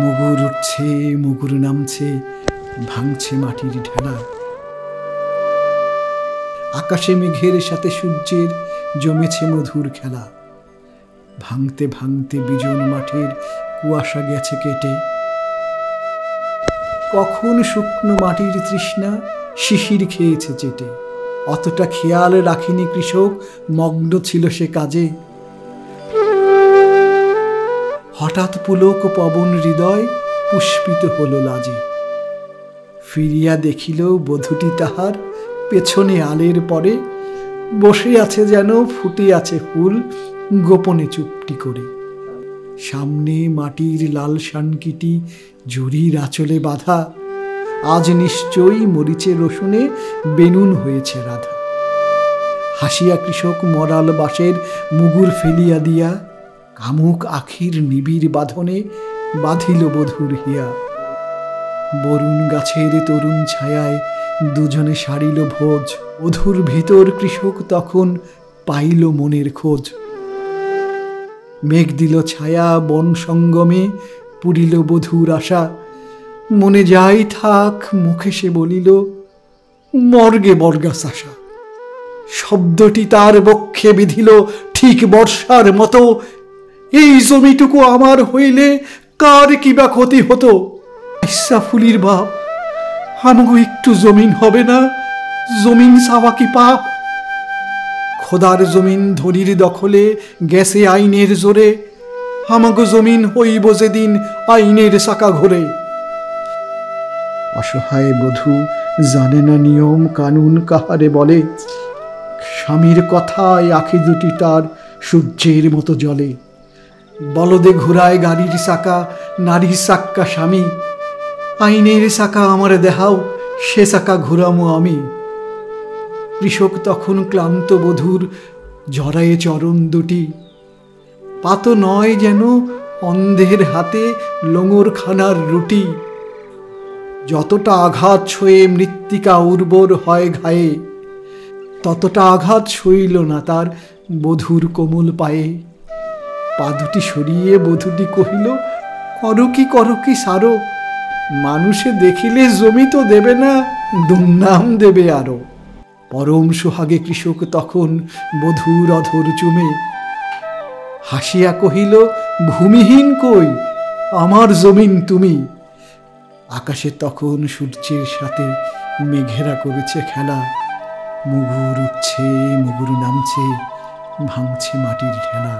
মুগুর উঠছে, মুগুর নামছে, ভাঙছে মাটির ঢেলা। আকাশে মেঘের সাথে সূর্যের জমেছে মধুর খেলা। ভাঙতে ভাঙতে বিজন মাঠের কুয়াশা গেছে কেটে। কখন শুকনো মাটির তৃষ্ণা শিশির খেয়েছে চেটে। অতটা খেয়াল রাখেনি কৃষক, মগ্ন ছিল সে কাজে। হঠাৎ পুলক পবন হৃদয় পুষ্পিত হলো লাজে। ফিরিয়া দেখিল বধূটি তাহার পেছনে আলের পরে বসে আছে, যেন ফুটে আছে ফুল গোপনে চুপটি করে। সামনে মাটির লাল শানকিটি জরির আঁচলে বাঁধা। আজ নিশ্চয়ই মরিচে রসুনে বেনুন হয়েছে রাধা। হাসিয়া কৃষক মরাল বাঁশের মুগুর ফেলিয়া দিয়া কামুক আখির নিবিড় বাঁধনে বাঁধিল বধূর হিয়া। বরুণ গাছের তরুণ ছায়ায় দুজনে সারিল ভোজ। বধূর ভিতর কৃষক তখন পাইল মনের খোঁজ। মেঘ দিল ছায়া বন সঙ্গমে পুরিল বধূর আশা। মনে যাই থাক মুখে সে বলিল, মর্গে বর্গাশাসা। শব্দটি তার বক্ষে বিধিল ঠিক বর্ষার মতো। এই জমিটুকু আমার হইলে কার কিবা ক্ষতি হতো। ফুলির বাপ, আমাগো একটু জমিন হবে না? জমিন চাওয়া কি পাপ? খোদার জমিন ধরির দখলে গেছে আইনের জোরে। আমাগো জমিন হইব যেদিন আইনের চাকা ঘোরে। অসহায় বধূ জানে না নিয়ম কানুন কাহারে বলে। স্বামীর কথায় আঁখি দুটি তার সূর্যের মতো জলে। বলদে ঘুরায় গাড়ির চাকা, নারীর চাক্কা স্বামী। আইনের চাকা আমার দেহাও, সে চাকা ঘুরামো আমি। কৃষক তখন ক্লান্ত বধূর জড়ায়ে চরণ দুটি। পাত নয় যেন অন্ধের হাতে লোঙরখানার রুটি। যতটা আঘাত ছুঁয়ে মৃত্তিকা উর্বর হয় ঘায়ে, ততটা আঘাত সইল না তার বধূর কোমল পায়ে। পা দুটি সরিয়ে বধূটি কহিল, করো কি সারো। মানুষে দেখিলে জমি তো দেবে না, দুর্নাম দেবে আরো। পরম সোহাগে কৃষক তখন বধূর অধর চুমে হাসিয়া কহিল, ভূমিহীন কই, আমার জমিন তুমি। আকাশে তখন সূর্যের সাথে মেঘেরা করেছে খেলা। মুগুর উঠছে, মুগুর নামছে, ভাঙছে মাটির ঢেলা।